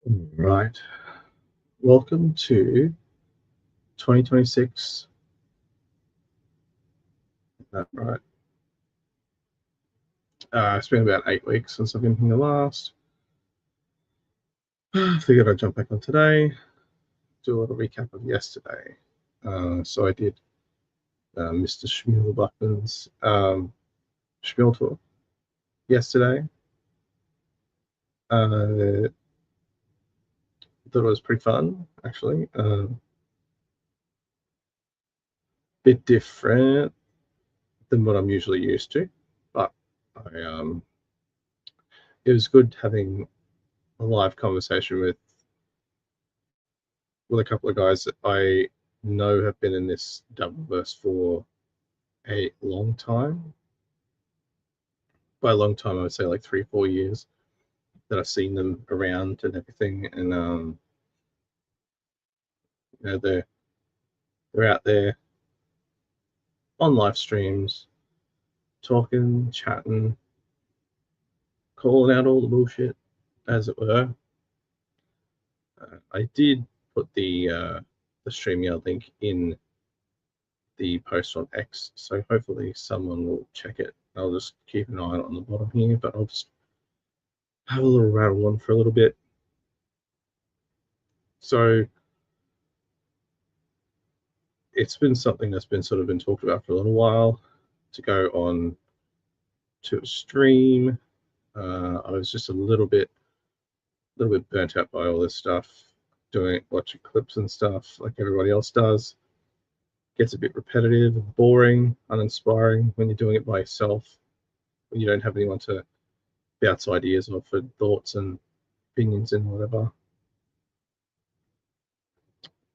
Right. Welcome to 2026. Right. It's been about 8 weeks since I've been here last. Figured I'd jump back on today, do a little recap of yesterday. So I did Mr. Schmuel Buckman's Schmuel Talk yesterday. Thought it was pretty fun, actually. Bit different than what I'm usually used to, but it was good having a live conversation with a couple of guys that I know have been in this Doubleverse for a long time. By a long time, I would say like 3-4 years that I've seen them around and everything. And they're out there on live streams, talking, chatting, calling out all the bullshit, as it were. I did put the StreamYard link in the post on X, so hopefully someone will check it. I'll just keep an eye on it on the bottom here, but I'll just have a little rattle on for a little bit. So it's been something that's been sort of been talked about for a little while to go on to a stream. I was just a little bit burnt out by all this stuff, watching clips and stuff like everybody else does. Gets a bit repetitive and boring, uninspiring when you're doing it by yourself, when you don't have anyone to bounce ideas off for thoughts and opinions and whatever.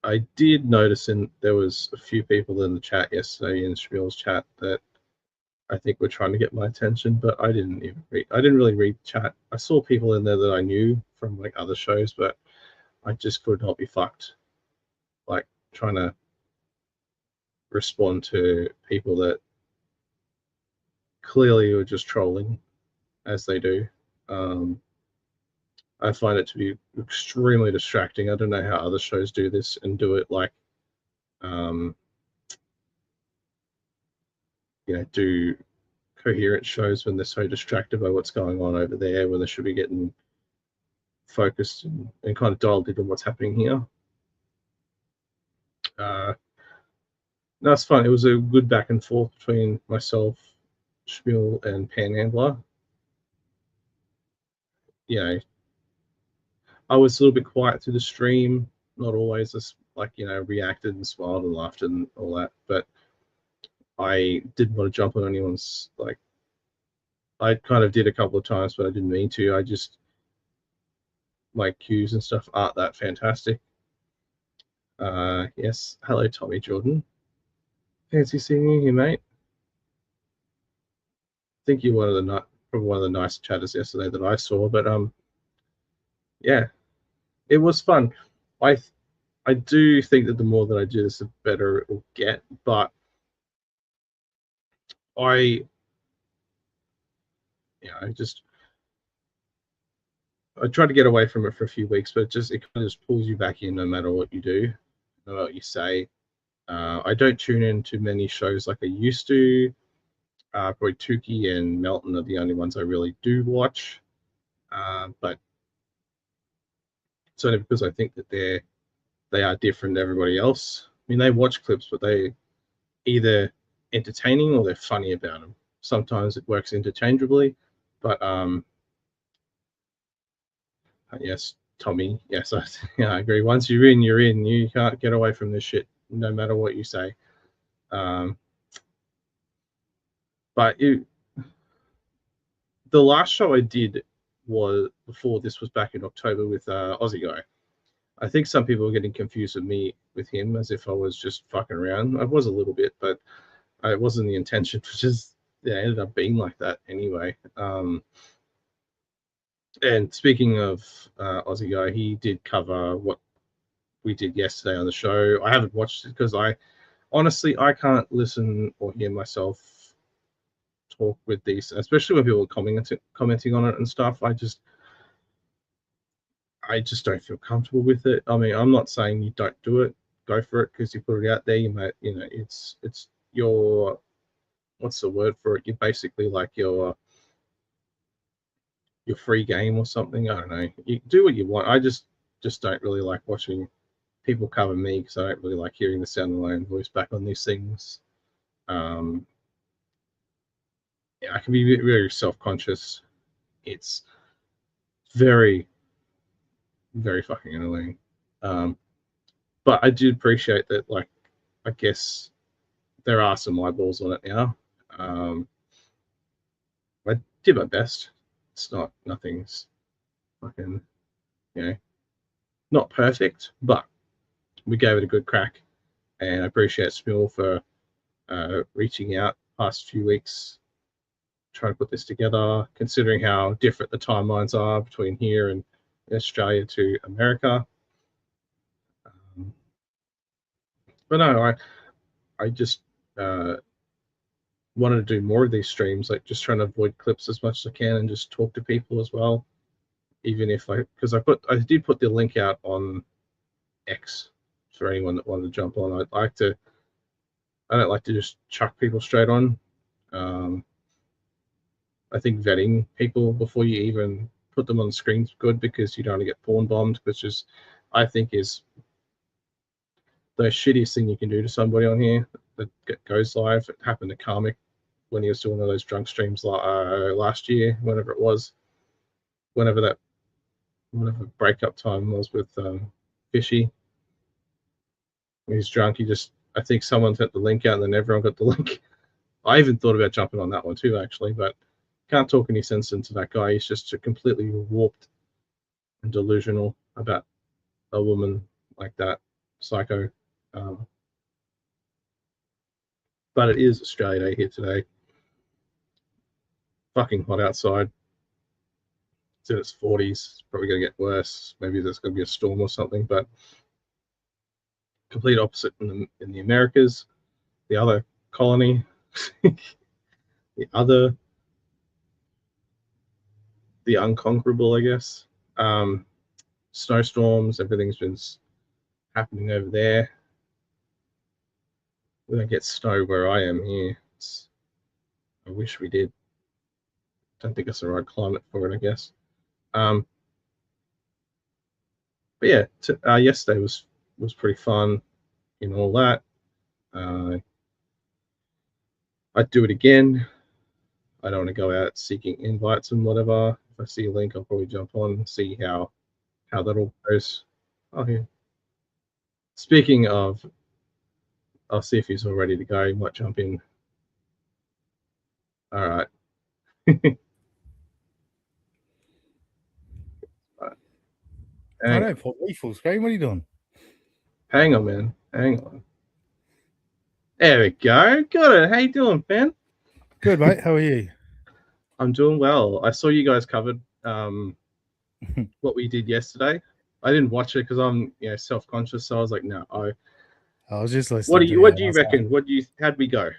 I did notice there was a few people in the chat yesterday, in Schmuel's chat, that I think were trying to get my attention, but I didn't really read the chat. I saw people in there that I knew from like other shows, but I just could not be fucked like trying to respond to people that clearly were just trolling, as they do. I find it to be extremely distracting. I don't know how other shows do this and do it like do coherent shows when they're so distracted by what's going on over there, when they should be getting focused and kind of dialed into what's happening here. No, it's fun. It was a good back and forth between myself, Schmuel, and Panhandler. I was a little bit quiet through the stream, not always just reacted and smiled and laughed and all that, but I didn't want to jump on anyone's, I kind of did a couple of times, but I didn't mean to. My cues and stuff aren't that fantastic. Yes, hello Tommy Jordan. Fancy seeing you here, mate. I think you're probably one of the nice chatters yesterday that I saw, but yeah, it was fun. I do think that the more that I do this, the better it will get, but I tried to get away from it for a few weeks, but it kind of just pulls you back in no matter what you do, no matter what you say. I don't tune in to many shows like I used to. Probably Tukey and Melton are the only ones I really do watch, but it's only because I think that they are different to everybody else. I mean, they watch clips, but they either entertaining or they're funny about them. Sometimes it works interchangeably, but yes, Tommy, yes, I agree. Once you're in, you're in. You can't get away from this shit, no matter what you say. But the last show I did was before this was back in October with Aussie Guy. I think some people were getting confused with him as if I was just fucking around. I was a little bit, but it wasn't the intention. It ended up being like that anyway. And speaking of Aussie Guy, he did cover what we did yesterday on the show. I haven't watched it because I can't listen or hear myself talk with these, especially when people are commenting on it and stuff. I just don't feel comfortable with it. I mean, I'm not saying you don't do it. Go for it because you put it out there. You might, it's your, what's the word for it? You're basically like your free game or something. I don't know. You do what you want. I just don't really like watching people cover me because I don't really like hearing the sound of my own voice back on these things. Yeah, I can be very self-conscious. It's very, very fucking annoying. But I do appreciate that, like, I guess there are some eyeballs on it now. I did my best. It's nothing's fucking, not perfect, but we gave it a good crack. And I appreciate Schmuel for reaching out past few weeks, trying to put this together, considering how different the timelines are between here and Australia to America. But no, I just wanted to do more of these streams, like just trying to avoid clips as much as I can and just talk to people as well. Even if I did put the link out on X for anyone that wanted to jump on. I don't like to just chuck people straight on. I think vetting people before you even put them on the screen is good because you don't want to get porn bombed, which is, I think, is the shittiest thing you can do to somebody on here that goes live. It happened to Karmic when he was doing one of those drunk streams last year, whenever it was, whenever breakup time was with Fishy. When he's drunk, I think someone sent the link out and then everyone got the link. I even thought about jumping on that one too, actually, but can't talk any sense into that guy. He's just completely warped and delusional about a woman like that, psycho. But it is Australia Day here today. Fucking hot outside. It's in its 40s. It's probably going to get worse. Maybe there's going to be a storm or something, but complete opposite in the Americas. The other colony, the unconquerable, I guess. Snowstorms, everything's been happening over there. We don't get snow where I am here. I wish we did. Don't think it's the right climate for it, I guess. But yeah, yesterday was pretty fun in all that. I'd do it again. I don't want to go out seeking invites and whatever. If I see a link, I'll probably jump on and see how that all goes. Oh, yeah. Speaking of, I'll see if he's all ready to go. He might jump in. All right. I don't put me full screen. What are you doing? Hang on, man. Hang on. There we go. Got it. How you doing, Ben? Good, mate. How are you? I'm doing well. I saw you guys covered what we did yesterday. I didn't watch it because I'm self-conscious, so I was like, no. I was just listening. What do you reckon? How'd we go?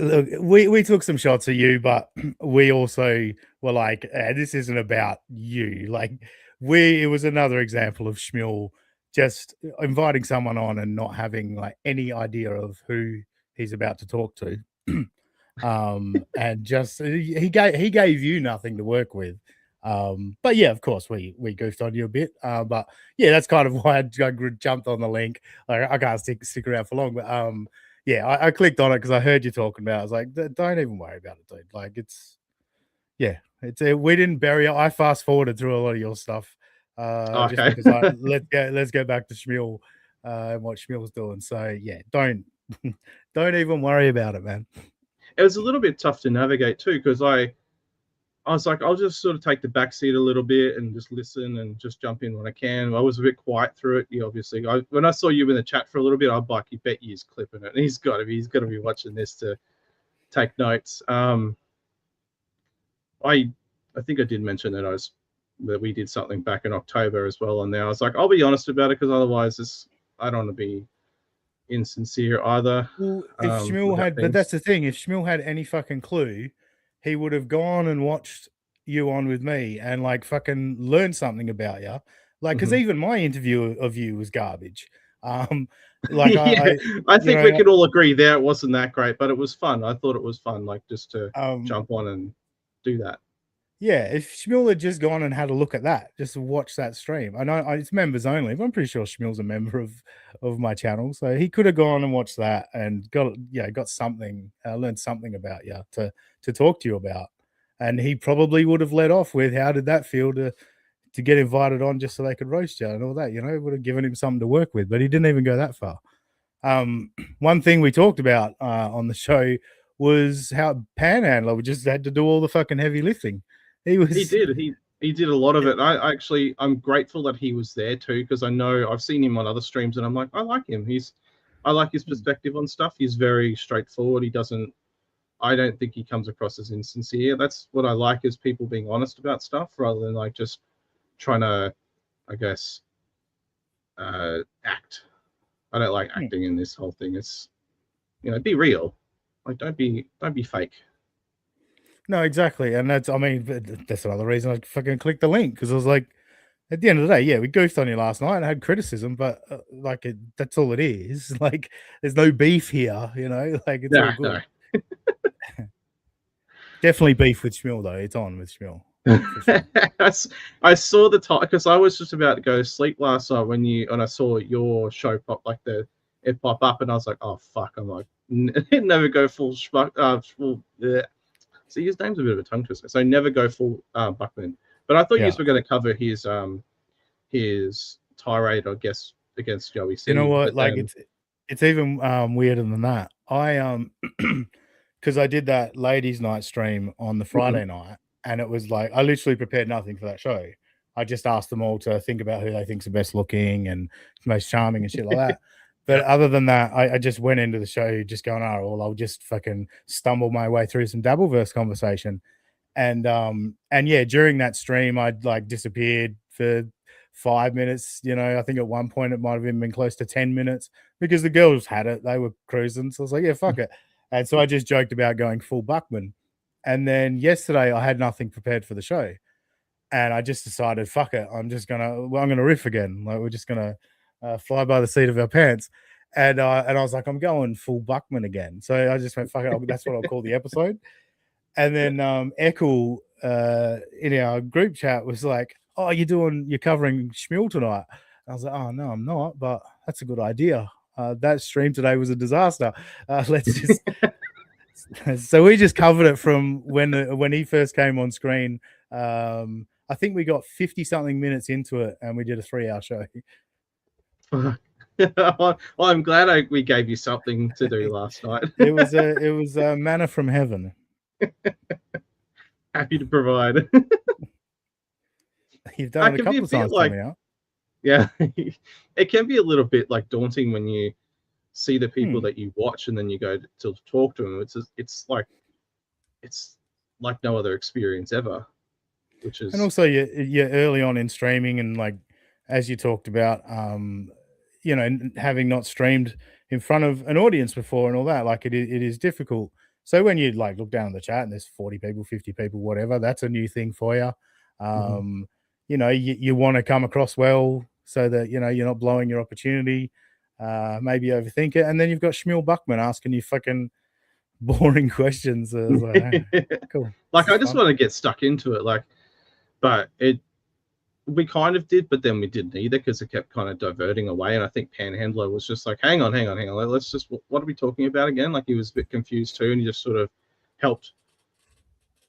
Look, we took some shots at you, but we also were like, this isn't about you. Like, it was another example of Schmuel just inviting someone on and not having like any idea of who he's about to talk to. And just he gave you nothing to work with. But yeah, of course we goofed on you a bit. But yeah, that's kind of why I jumped on the link. Like, I can't stick around for long, but yeah, I clicked on it because I heard you talking about it. I was like, don't even worry about it, dude. Like, we didn't bury it. I fast forwarded through a lot of your stuff. Okay. Just because let's go back to Schmuel and what Schmuel's doing. So yeah, don't even worry about it, man. It was a little bit tough to navigate too, because I was like, I'll just sort of take the back seat a little bit and just listen and just jump in when I can. I was a bit quiet through it. Obviously, when I saw you in the chat for a little bit, I'm like, you bet he's clipping it. And he's got to be watching this to take notes. I think I did mention that we did something back in October as well. And now I was like, I'll be honest about it because otherwise I don't want to be insincere either. Well, if Schmuel had, but that's the thing, if Schmuel had any fucking clue, he would have gone and watched you on with me and like fucking learn something about you. Like, because even my interview of you was garbage. Like Yeah, I you think we know, could all agree there it wasn't that great, but it was fun. I thought it was fun, like just to um, jump on and do that. yeah, if Schmuel had just gone and had a look at that, just watch that stream. I know it's members only, but I'm pretty sure Schmuel's a member of my channel, so he could have gone and watched that and got something, learned something about you to talk to you about, and he probably would have led off with how did that feel to get invited on just so they could roast you and all that. You know, it would have given him something to work with, but he didn't even go that far. One thing we talked about on the show was how Panhandler just had to do all the fucking heavy lifting. He did. He did a lot of it. I'm grateful that he was there too, because I know I've seen him on other streams and I'm like, I like him. I like his perspective on stuff. He's very straightforward. I don't think he comes across as insincere. That's what I like, is people being honest about stuff rather than like just trying to, I guess, act. I don't like acting in this whole thing. It's, be real. Like, don't be fake. No, exactly. And that's another reason I fucking clicked the link, because I was like, at the end of the day, yeah, we goofed on you last night and had criticism, but that's all it is. Like, there's no beef here, like it's all good. No. Definitely beef with Schmuel, though. It's on with Schmuel. Sure. I saw the time because I was just about to go to sleep last night when I saw your show pop, like it pop up, and I was like, oh fuck! I'm like, never go full full. See, his name's a bit of a tongue twister, so never go full Buckman. But I thought you were going to cover his tirade, I guess, against Joey C. You know what? Like it's even weirder than that. I because I did that ladies' night stream on the Friday night, and it was like I literally prepared nothing for that show. I just asked them all to think about who they think's the best looking and most charming and shit like that. But other than that, I just went into the show just going, oh, well, I'll just fucking stumble my way through some Dabbleverse conversation. And yeah, during that stream, I'd like disappeared for 5 minutes. I think at one point it might have even been close to 10 minutes because the girls had it. They were cruising. So I was like, yeah, fuck it. And so I just joked about going full Buckman. And then yesterday I had nothing prepared for the show. And I just decided, fuck it. I'm going to riff again. Like, we're just going to fly by the seat of our pants. And I was like, I'm going full Buckman again. So I just went, fuck it. That's what I'll call the episode. And then Eckle in our group chat was like, oh, you're covering Schmuel tonight. And I was like, oh, no, I'm not. But that's a good idea. That stream today was a disaster. Let's just... So we just covered it from when he first came on screen. I think we got 50-something minutes into it, and we did a 3-hour show. Well, I'm glad we gave you something to do last night. It was a manna from heaven. Happy to provide. You've done it a couple of times, like, now. Yeah, it can be a little bit like daunting when you see the people that you watch and then you go to talk to them. It's like no other experience ever. Which is, and also you're early on in streaming, and like as you talked about, having not streamed in front of an audience before and all that, like it is difficult. So when you like look down the chat and there's 40 people, 50 people, whatever, that's a new thing for you. You want to come across well so that you're not blowing your opportunity. Maybe overthink it, and then you've got Schmuel Buckman asking you fucking boring questions. Like, cool. Like, I just want to get stuck into it, like, but we kind of did, but then we didn't either because it kept kind of diverting away. And I think Panhandler was just like, hang on. Let's just, what are we talking about again? Like, he was a bit confused too, and he just sort of helped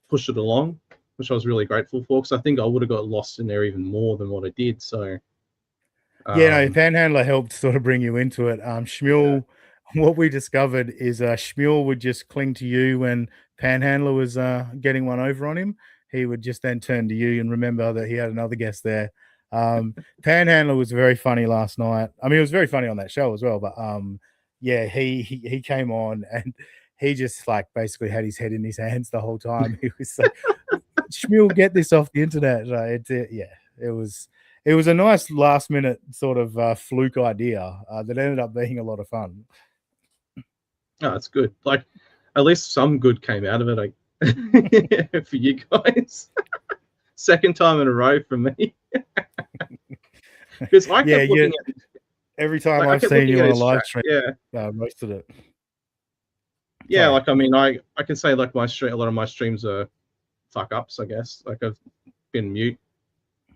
push it along, which I was really grateful for, because I think I would have got lost in there even more than what I did. So Panhandler helped sort of bring you into it. Schmuel, what we discovered is Schmuel would just cling to you when Panhandler was getting one over on him. He would just then turn to you and remember that he had another guest there. Panhandler was very funny last night. I mean, it was very funny on that show as well. But he came on and he just like basically had his head in his hands the whole time. He was like, Schmuel, get this off the internet. It was a nice last minute sort of fluke idea that ended up being a lot of fun. Oh, that's good. Like, at least some good came out of it for you guys. second time in a row for me. Because I kept looking at every time like, I've seen you on a live stream, yeah, most of it. Yeah, Sorry. like I mean, I can say like a lot of my streams are fuck ups, I guess. Like I've been mute,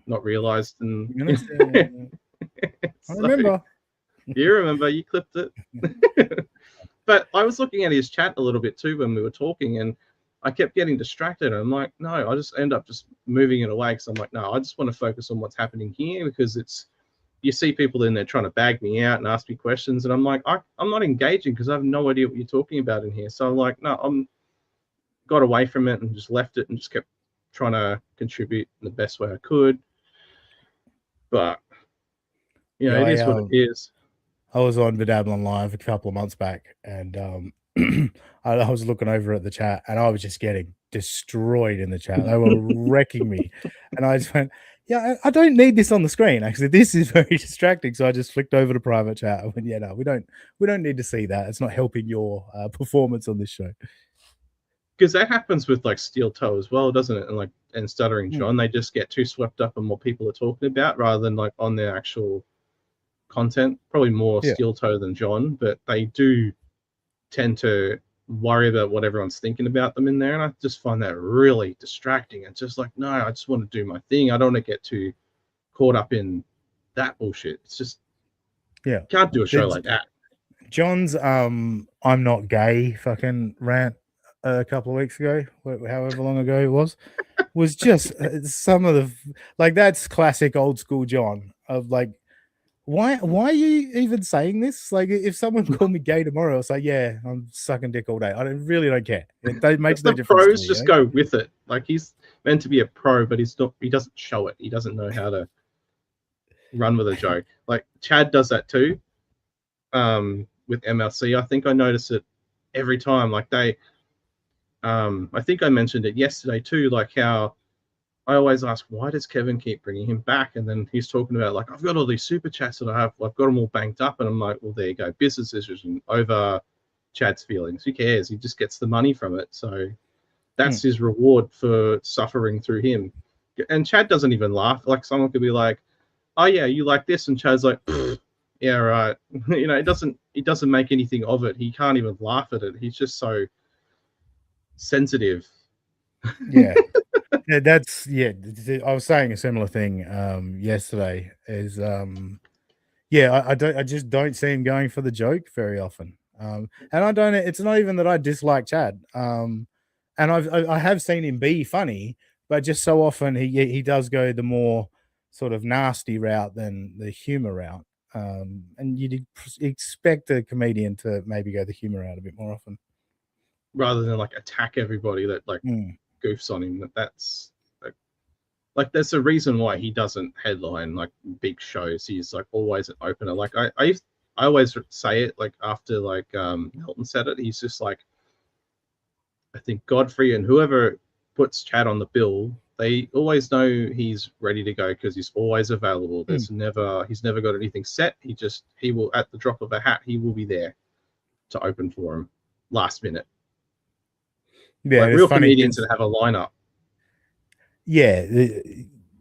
not realized, and I remember. You remember, you clipped it. But I was looking at his chat a little bit too when we were talking, and I kept getting distracted. I'm like, no, I just end up just moving it away because I'm like, no, I just want to focus on what's happening here, because it's, you see people in there trying to bag me out and ask me questions, and I'm like, I'm not engaging because I have no idea what you're talking about in here. So I'm like, no, I'm got away from it and just left it and just kept trying to contribute in the best way I could. But you know, it is what it is. I was on the Dabbling Live a couple of months back, and I was looking over at the chat, and I was just getting destroyed in the chat. They were wrecking me, and I just went, "Yeah, I don't need this on the screen. Actually, this is very distracting." So I just flicked over to private chat. I went, "Yeah, no, we don't need to see that. It's not helping your performance on this show." Because that happens with like Steel Toe as well, doesn't it? And Stuttering John, they just get too swept up in what people are talking about rather than like on their actual content. Probably more Steel Toe than John, but they do tend to worry about what everyone's thinking about them in there, and I just find that really distracting. It's just like, no, I just want to do my thing. I don't want to get too caught up in that bullshit. It's just, can't do a show like that. John's I'm not gay fucking rant a couple of weeks ago, however long ago it was just some of the, like, that's classic old school John of like, why are you even saying this? Like, if someone called me gay tomorrow, I'll say, yeah, I'm sucking dick all day. I really don't care. It makes no difference. Pros just go with it. Like, he's meant to be a pro, but he's not. He doesn't show it. He doesn't know how to run with a joke. Like Chad does that too. With MLC, I think I notice it every time. Like they, I think I mentioned it yesterday too. Like how I always ask, why does Kevin keep bringing him back? And then he's talking about like, I've got all these super chats that I've got them all banked up, and I'm like, well, there you go, business decision over Chad's feelings. Who cares? He just gets the money from it, so that's his reward for suffering through him. And Chad doesn't even laugh. Like someone could be like, oh yeah, you like this, and Chad's like, yeah, right. You know, he doesn't make anything of it. He can't even laugh at it. He's just so sensitive. Yeah. I was saying a similar thing yesterday. Is I just don't see him going for the joke very often. And I don't. It's not even that I dislike Chad. And I have seen him be funny, but just so often he does go the more sort of nasty route than the humor route. And you'd expect a comedian to maybe go the humor route a bit more often, rather than like attack everybody that like goofs on him. That's like there's a reason why he doesn't headline like big shows. He's like always an opener. Like I always say it like after like Hilton said it. He's just like, I think Godfrey and whoever puts Chad on the bill, they always know he's ready to go because he's always available. He's never got anything set. He will, at the drop of a hat, he will be there to open for him last minute. Yeah, like real comedians that have a lineup. Yeah,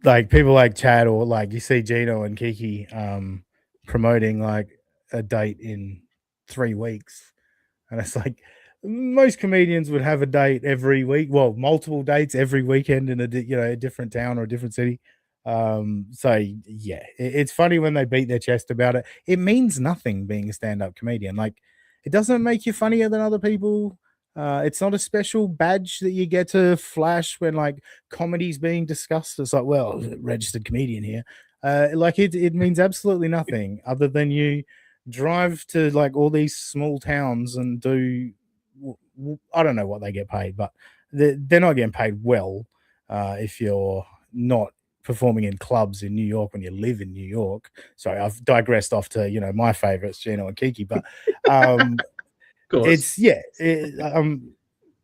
like people like Chad, or like you see Gino and Kiki promoting like a date in 3 weeks, and it's like most comedians would have a date every week, well, multiple dates every weekend in a different town or a different city. So yeah, it's funny when they beat their chest about it. It means nothing being a stand-up comedian. Like, it doesn't make you funnier than other people. It's not a special badge that you get to flash when like comedy's being discussed. It's like, well, registered comedian here. Like it means absolutely nothing other than you drive to like all these small towns and do, I don't know what they get paid, but they're not getting paid well if you're not performing in clubs in New York when you live in New York. Sorry, I've digressed off to my favorites, Gino and Kiki, but it's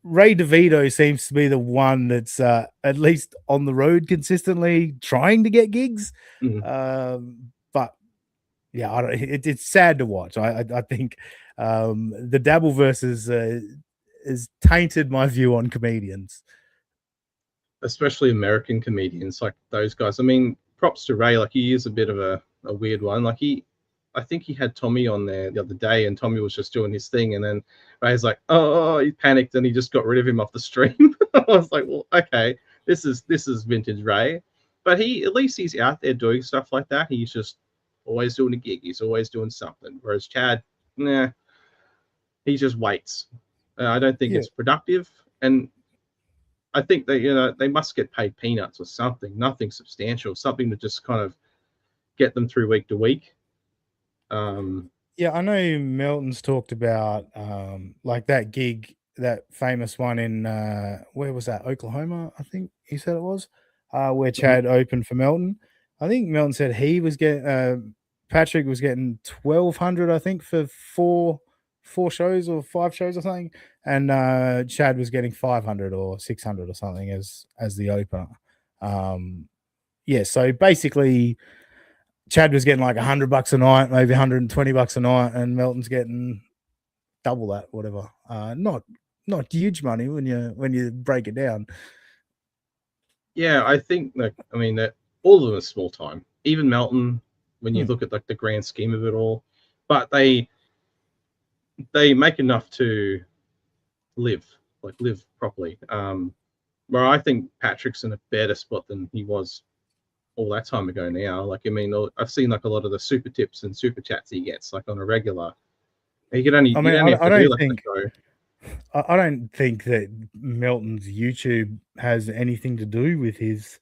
Ray DeVito seems to be the one that's at least on the road consistently trying to get gigs. But yeah, it's sad to watch. I think the Dabbleverse has tainted my view on comedians. especially American comedians like those guys. I mean, props to Ray. Like he is a bit of a weird one. Like I think he had Tommy on there the other day, and Tommy was just doing his thing, and then Ray's like, oh, he panicked, and he just got rid of him off the stream. I was like, well, okay, this is vintage Ray, but at least he's out there doing stuff like that. He's just always doing a gig. He's always doing something. Whereas Chad, nah, he just waits. I don't think it's productive, and I think that they must get paid peanuts or something, nothing substantial, something to just kind of get them through week to week. Yeah, I know Melton's talked about like that gig, that famous one in where was that? Oklahoma, I think he said it was, where Chad opened for Melton. I think Melton said he was getting Patrick was getting 1,200, I think, for four shows or 5 shows or something, and Chad was getting 500 or 600 or something as the opener. Yeah, so basically Chad was getting like $100 a night, maybe $120 a night, and Melton's getting double that, whatever. Not huge money when you break it down. Yeah, I think that all of them are small time. Even Melton, when you look at like the grand scheme of it all, but they make enough to live properly. Where I think Patrick's in a better spot than he was all that time ago now. Like, I mean, I've seen like a lot of the super tips and super chats he gets like on a regular. He can only, I don't think that Melton's YouTube has anything to do with his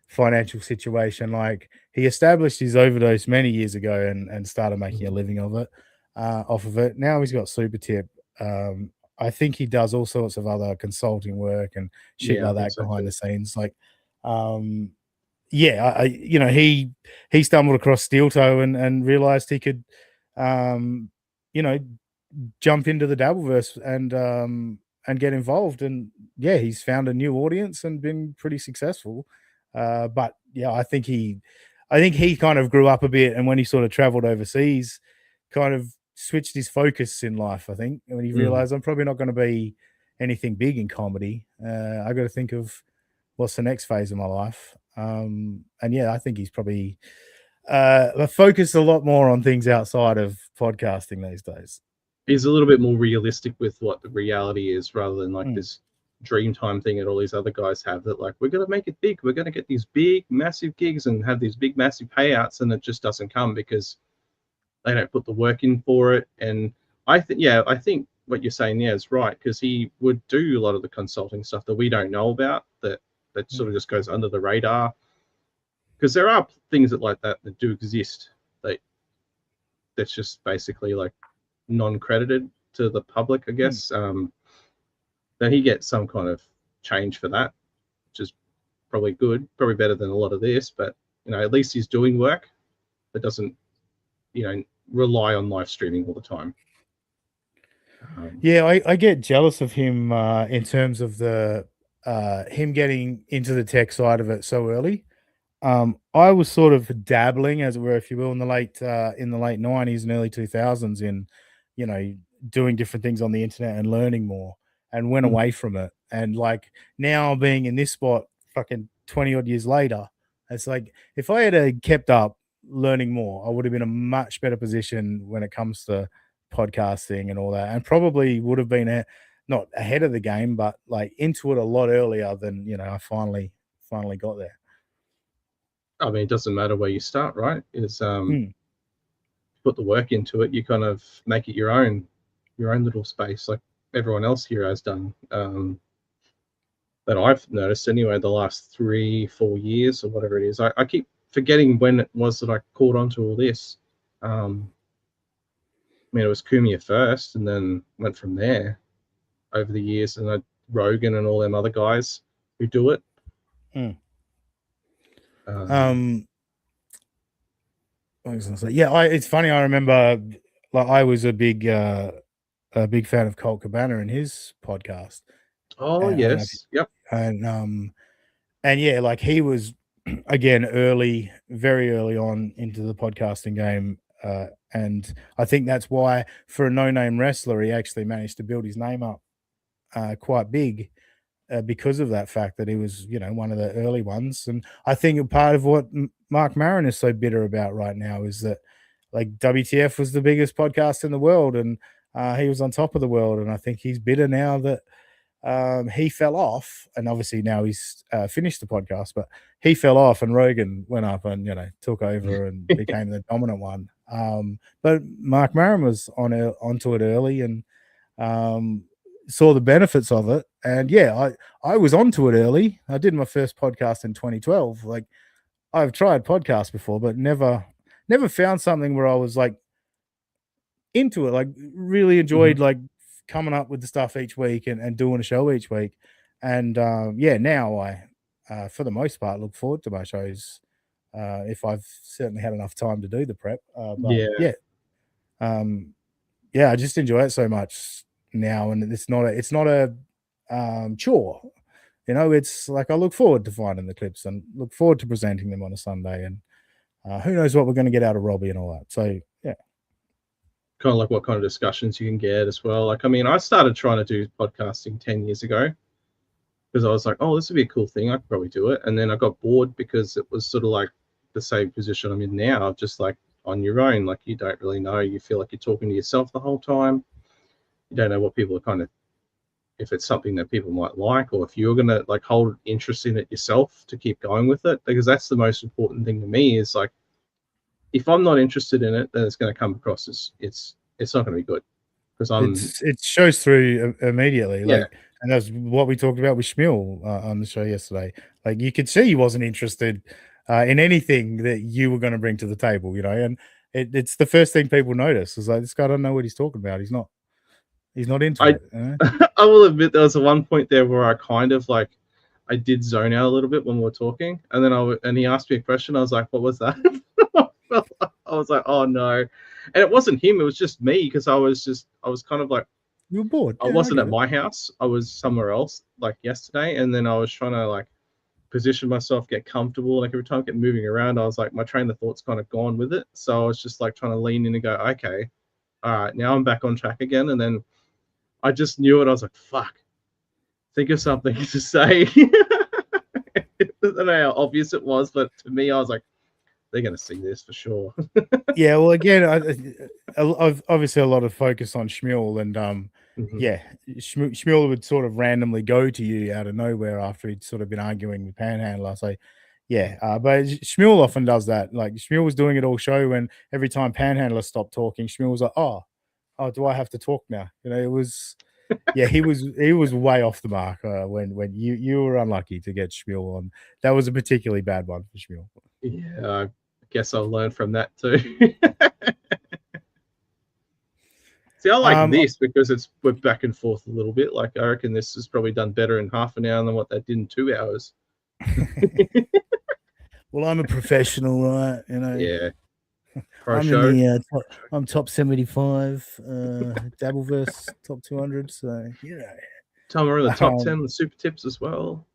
financial situation. Like, he established his overdose many years ago and started making a living of it, off of it. Now he's got super tip. I think he does all sorts of other consulting work and shit like that behind the scenes. Like, yeah, he stumbled across Steel Toe and realized he could, jump into the Dabbleverse and get involved. And yeah, he's found a new audience and been pretty successful. But yeah, I think he kind of grew up a bit, and when he sort of traveled overseas, kind of switched his focus in life. I think when he realized I'm probably not going to be anything big in comedy. I got to think of what's the next phase of my life. And yeah, I think he's probably focused a lot more on things outside of podcasting these days. He's a little bit more realistic with what the reality is, rather than like this Dreamtime thing that all these other guys have, that like, we're going to make it big, we're going to get these big massive gigs and have these big massive payouts, and it just doesn't come because they don't put the work in for it. And I think what you're saying there is right, because he would do a lot of the consulting stuff that we don't know about, that sort of just goes under the radar, because there are things that do exist that's just basically like non-credited to the public, I guess. Then he gets some kind of change for that, which is probably good, probably better than a lot of this. But at least he's doing work that doesn't rely on live streaming all the time. Yeah, I get jealous of him in terms of the him getting into the tech side of it so early. I was sort of dabbling, as it were, if you will, in the late 90s and early 2000s in, doing different things on the internet and learning more, and went away from it. And like now being in this spot, fucking 20 odd years later, it's like if I had kept up learning more, I would have been in a much better position when it comes to podcasting and all that, and probably would have been not ahead of the game, but like into it a lot earlier than I finally got there. I mean, it doesn't matter where you start, right? It's put the work into it, you kind of make it your own little space, like everyone else here has done. That I've noticed anyway, the last 3-4 years or whatever it is. I keep forgetting when it was that I caught on to all this. I mean, it was Kumia first, and then went from there over the years, and Rogan and all them other guys who do it. What was I gonna say? Yeah, it's funny. I remember, like, I was a big fan of Colt Cabana and his podcast. Oh, yes, yep. And yeah, like he was again very early on into the podcasting game, and I think that's why for a no-name wrestler, he actually managed to build his name up quite big. because of that fact that he was, one of the early ones. And I think part of what Mark Maron is so bitter about right now is that, like, WTF was the biggest podcast in the world, and he was on top of the world. And I think he's bitter now that he fell off, and obviously now he's finished the podcast, but he fell off and Rogan went up and, took over and became the dominant one. But Mark Maron was onto it early and saw the benefits of it. And yeah, I was onto it early. I did my first podcast in 2012. Like, I've tried podcasts before, but never found something where I was like into it, like really enjoyed like coming up with the stuff each week and doing a show each week. And now I for the most part look forward to my shows if I've certainly had enough time to do the prep. I just enjoy it so much now, and it's not a chore. It's like I look forward to finding the clips and look forward to presenting them on a Sunday, and who knows what we're going to get out of Robbie and all that. So yeah. Kind of like what kind of discussions you can get as well. Like, I mean, I started trying to do podcasting 10 years ago because I was like, oh, this would be a cool thing. I could probably do it. And then I got bored because it was sort of like the same position I'm in now, just like on your own. Like, you don't really know. You feel like you're talking to yourself the whole time. You don't know what people are kind of, if it's something that people might like, or if you're going to like hold interest in it yourself to keep going with it. Because that's the most important thing to me is like, if I'm not interested in it, then it's going to come across as it's not going to be good because it shows through immediately. Yeah. Like, and that's what we talked about with Schmuel on the show yesterday. Like, you could see he wasn't interested in anything that you were going to bring to the table, and it's the first thing people notice is like, this guy don't know what he's talking about. He's not into it. I will admit there was one point there where I kind of like I did zone out a little bit when we were talking, and then he asked me a question. I was like, what was that? I was like, oh no. And it wasn't him, it was just me, because I was kind of like, you were bored. I wasn't at my house, I was somewhere else like yesterday, and then I was trying to like position myself, get comfortable. Like every time I get moving around, I was like, my train of thought's kind of gone with it. So I was just like trying to lean in and go, okay, all right, now I'm back on track again. And then I just knew it. I was like, fuck, think of something to say. I don't know how obvious it was, but to me, I was like, they're going to see this for sure. Yeah, well, again, I've obviously a lot of focus on Schmuel, and Schmuel would sort of randomly go to you out of nowhere after he'd sort of been arguing with Panhandler. So but Schmuel often does that. Like, Schmuel was doing it all show, and every time Panhandler stopped talking, Schmuel was like, oh, do I have to talk now? It was he was way off the mark when you were unlucky to get Schmuel on. That was a particularly bad one for Schmuel. Yeah, I guess I'll learn from that too. See, I like this because we're back and forth a little bit. Like, I reckon this is probably done better in half an hour than what they did in 2 hours. Well, I'm a professional, right? Yeah. I'm top 75, Dabbleverse top 200. So Tom, we're in the top 10 with super tips as well.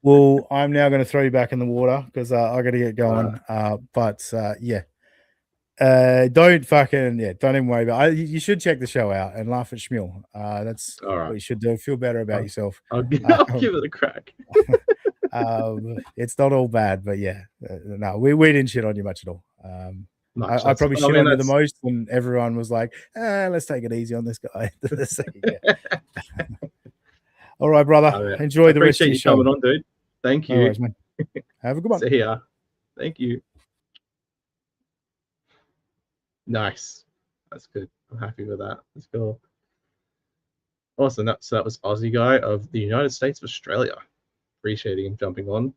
Well, I'm now going to throw you back in the water because I got to get going. Don't even worry about it. You should check the show out and laugh at Schmuel. That's all right. What you should do. Feel better about yourself. I'll give it a crack. It's not all bad, but no, we didn't shit on you much at all. I probably shit on you the most when everyone was like, let's take it easy on this guy. All right, brother. Enjoy the rest of your show. Coming on, dude. Thank you. Worries, man. Have a good one. See ya. Thank you. Nice. That's good. I'm happy with that. Let's go. Awesome. So that was Aussie Guy of the United States of Australia. Appreciating him jumping on.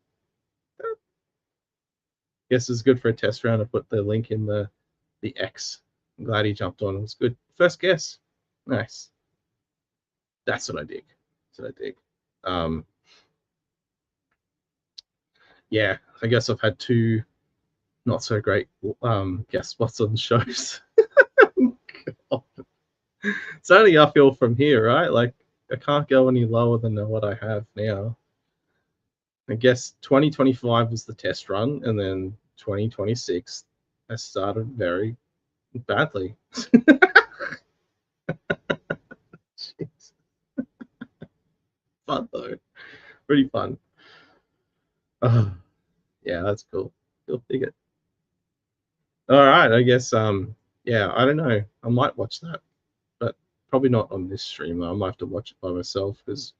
Guess it's good for a test round to put the link in the X. I'm glad he jumped on. It was good. First guess. Nice. That's what I dig. I guess I've had 2 not so great guest spots on shows. God. It's only uphill from here, right? Like, I can't go any lower than what I have now. I guess 2025 was the test run, and then 2026 I started very badly. fun though. Pretty fun. Oh, yeah, that's cool. You'll dig it. All right, I guess. Yeah, I don't know. I might watch that, but probably not on this stream. I might have to watch it by myself because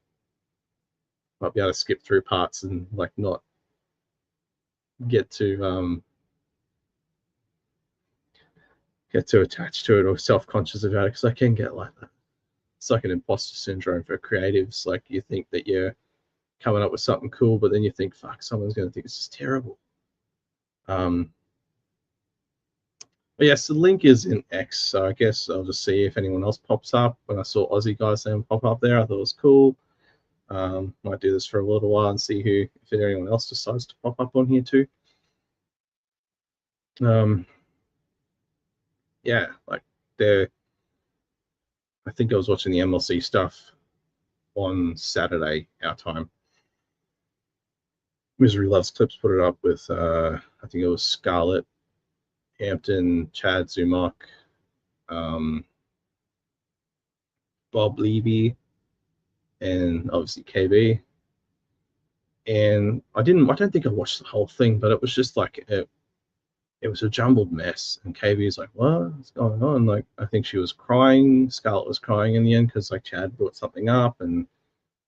I might be able to skip through parts and like not get to attached to it or self-conscious about it, because I can get like that. It's like an imposter syndrome for creatives. Like you think that you're coming up with something cool, but then you think, fuck, someone's going to think it's just terrible. But yes, the link is in X, so I guess I'll just see if anyone else pops up. When I saw Aussie Guy's name pop up there, I thought it was cool. Might do this for a little while and see if anyone else decides to pop up on here too. Yeah, like I think I was watching the MLC stuff on Saturday, our time. Misery Loves Clips put it up with, I think it was Scarlett, Hampton, Chad Zumach, Bob Levy, and obviously KB. And I don't think I watched the whole thing, but it was just like it was a jumbled mess. And KB is like, what's going on? Like, I think she was crying. Scarlett was crying in the end because like Chad brought something up, and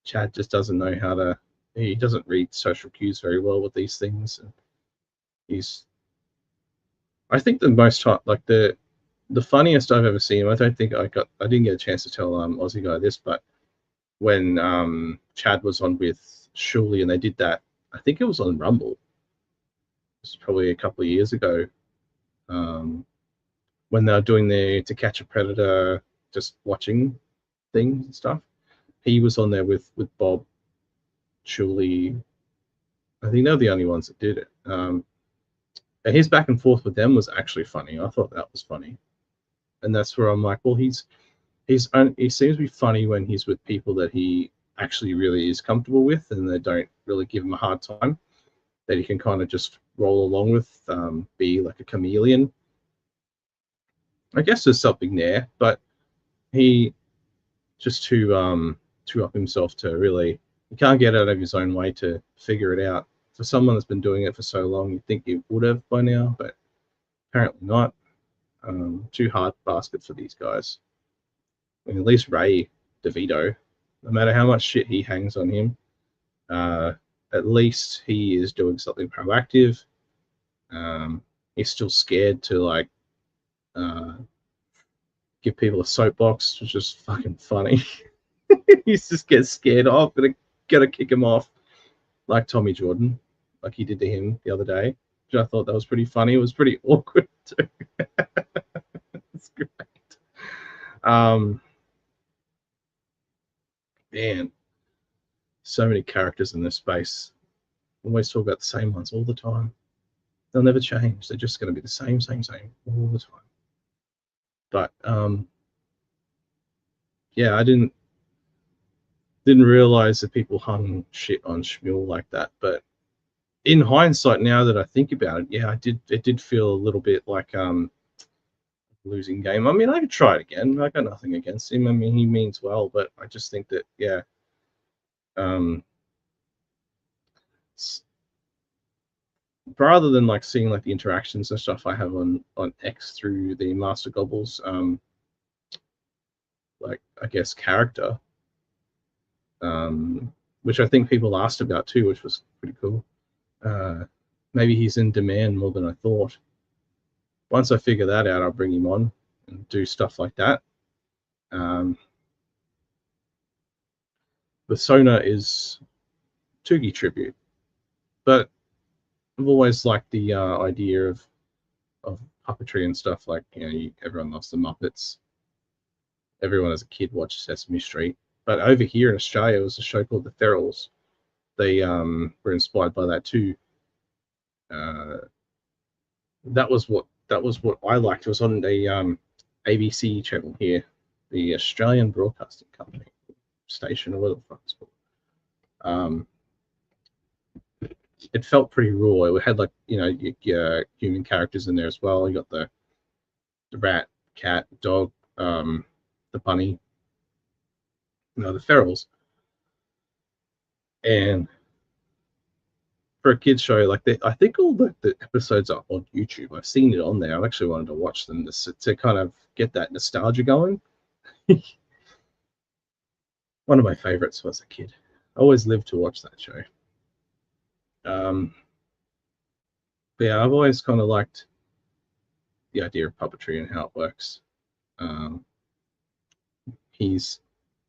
Chad just doesn't know how to. He doesn't read social cues very well with these things. And I think the most like the funniest I've ever seen him. I don't think I didn't get a chance to tell Aussie Guy this, but when Chad was on with Schmuel and they did that, I think it was on Rumble. It was probably a couple of years ago, when they were doing the To Catch a Predator, just watching things and stuff. He was on there with Bob, Schmuel. I think they're the only ones that did it. And his back and forth with them was actually funny. I thought that was funny, and that's where I'm like, well, he seems to be funny when he's with people that he actually really is comfortable with, and they don't really give him a hard time. That he can kind of just roll along with, be like a chameleon. I guess there's something there, but he just to up himself to really, he can't get out of his own way to figure it out. For someone that's been doing it for so long, you'd think he would have by now, but apparently not. Too hard basket for these guys. I mean, at least Ray DeVito, no matter how much shit he hangs on him, at least he is doing something proactive. He's still scared to like give people a soapbox, which is fucking funny. He just gets scared off, gotta kick him off, like Tommy Jordan, like he did to him the other day. Which I thought that was pretty funny. It was pretty awkward too. It's great. Man, so many characters in this space. Always talk about the same ones all the time. They'll never change. They're just going to be the same all the time. But yeah, I didn't realize that people hung shit on Schmuel like that. But in hindsight, now that I think about it, yeah, it did feel a little bit like losing game. I mean, I could try it again. I got nothing against him. I mean, he means well, but I just think that, yeah, rather than like seeing like the interactions and stuff I have on X through the Master Gobbles, like I guess character, which I think people asked about too, which was pretty cool. Maybe he's in demand more than I thought. Once I figure that out, I'll bring him on and do stuff like that. Persona is Toogie tribute, but I've always liked the idea of puppetry and stuff. Like, you know, everyone loves the Muppets. Everyone as a kid watched Sesame Street. But over here in Australia, it was a show called The Ferals. They were inspired by that too. That was what I liked. It was on the ABC channel here, the Australian Broadcasting Company station, or whatever the fuck it's called. It felt pretty raw. It had like, you know, your human characters in there as well. You got the rat, cat, dog, the bunny, you know, the ferals. And for a kids show, like I think all the episodes are on YouTube. I've seen it on there. I actually wanted to watch them to kind of get that nostalgia going. One of my favorites was a kid. I always lived to watch that show. But yeah, I've always kind of liked the idea of puppetry and how it works. He's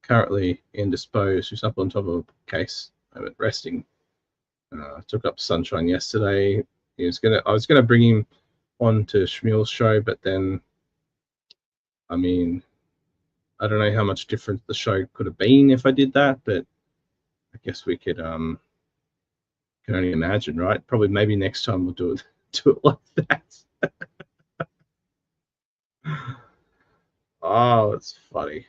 currently indisposed. He's up on top of a case, resting. Took up Sunshine yesterday. I was gonna bring him on to Schmuel's show, but then, I mean, I don't know how much different the show could have been if I did that, but I guess we could can only imagine, right? Probably maybe next time we'll do it like that. Oh, it's funny.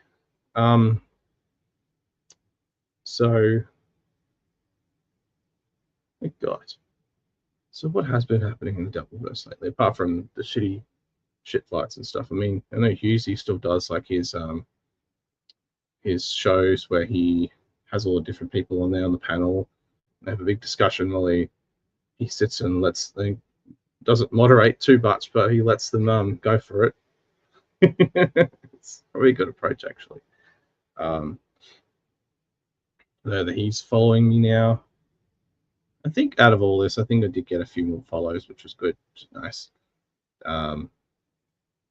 So, my God. So what has been happening in the Doubleverse lately, apart from the shit fights and stuff? I mean, I know Husey still does like his shows where he has all the different people on there on the panel. They have a big discussion while he sits and doesn't moderate too much, but he lets them go for it. It's a really good approach, actually. That he's following me now. I think out of all this, I think I did get a few more follows, which was good, which is nice.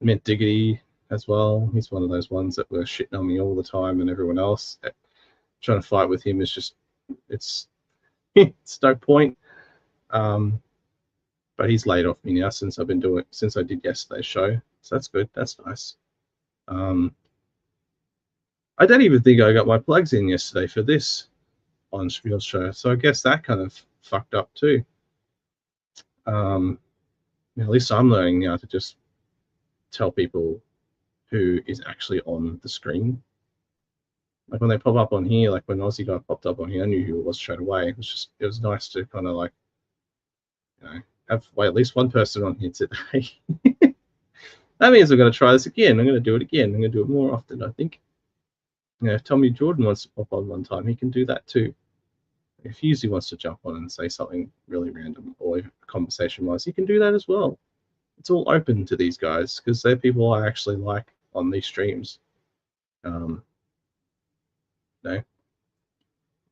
Mint Diggity as well. He's one of those ones that were shitting on me all the time, and everyone else trying to fight with him is just it's no point. But he's laid off me now since I did yesterday's show, so that's good. That's nice. I don't even think I got my plugs in yesterday for this on Schmuel's show, so I guess that kind of fucked up too. At least I'm learning now to just tell people who is actually on the screen. Like when they pop up on here, like when Aussie Guy popped up on here, I knew who it was straight away. It was nice to kind of like, have at least one person on here today. That means I'm going to try this again. I'm going to do it again. I'm going to do it more often, I think. If Tommy Jordan wants to pop on one time, he can do that too. If Husey wants to jump on and say something really random or conversation-wise, he can do that as well. It's all open to these guys because they're people I actually like on these streams.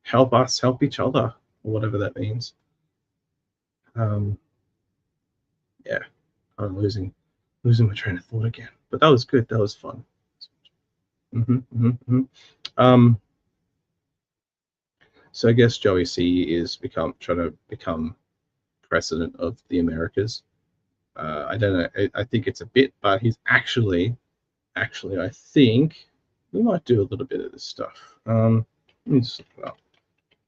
Help us help each other, or whatever that means. Yeah, I'm losing my train of thought again. But that was good. That was fun. So I guess Joey C is trying to become president of the Americas. I don't know. I think it's a bit, but he's actually, I think we might do a little bit of this stuff. Let me just look it up.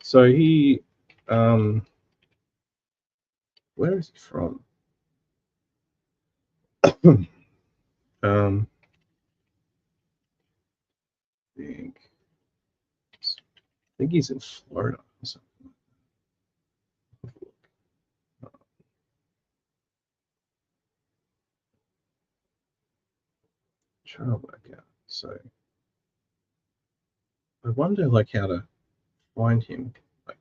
So he, where is he from? I think he's in Florida or something. Try to work out. So I wonder like how to find him. Like,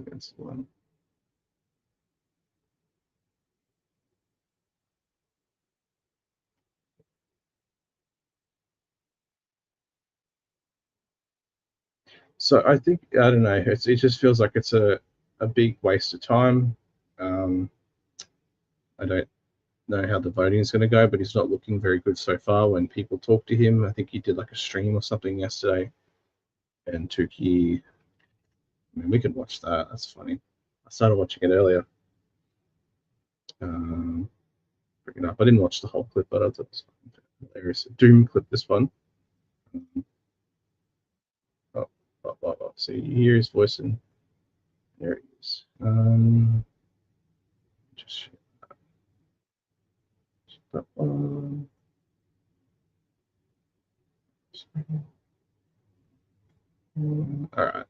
that's the one. So I think, I don't know, it just feels like it's a big waste of time. I don't know how the voting is going to go, but he's not looking very good so far when people talk to him. I think he did like a stream or something yesterday. And Tukey, I mean, we can watch that. That's funny. I started watching it earlier. Bring it up. I didn't watch the whole clip, but I thought it was hilarious. Doom clip, this one. So you hear his voice, and there he is. Just that one. All right.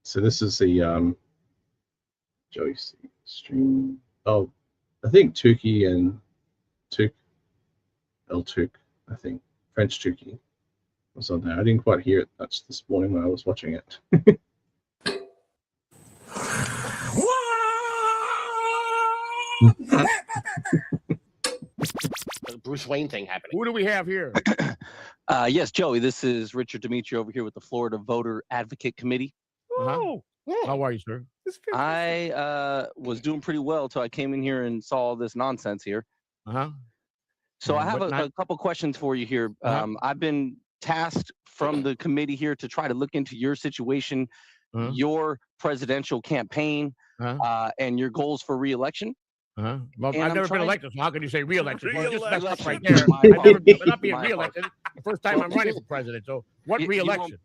So this is the Joey C stream. Oh, I think Tukey and El Tuk, I think, French Tuki was on there. I didn't quite hear it much this morning when I was watching it. Bruce Wayne thing happening. Who do we have here? Yes, Joey, this is Richard Dimitri over here with the Florida Voter Advocate Committee. Oh, how are you, sir? I was doing pretty well till I came in here and saw all this nonsense here. So I have a couple questions for you here. I've been tasked from the committee here to try to look into your situation, your presidential campaign, and your goals for re-election. Well, I've never been elected, so how can you say re-election? Well, just messed up right Re-election. there. My I've never apologies. been not being My re-elected. The first time I'm running for president. So what re-election?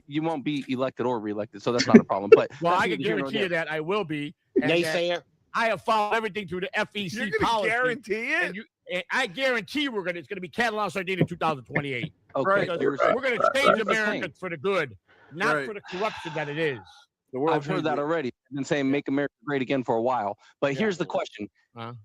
You won't be elected or re-elected, so that's not a problem. But Well, that's I neither can here nor guarantee you there. that I will be. And that Naysayer. I have followed everything through the FEC You're gonna policy. guarantee it? And I guarantee it's going to be Catalan Sardine in 2028. Okay, Because you're- we're going to change Here's the America thing. for the good, not Right. for the corruption that it is. The world I've heard that already. I've been saying "Make America Great Again" for a while. But Yeah. here's the question: I'm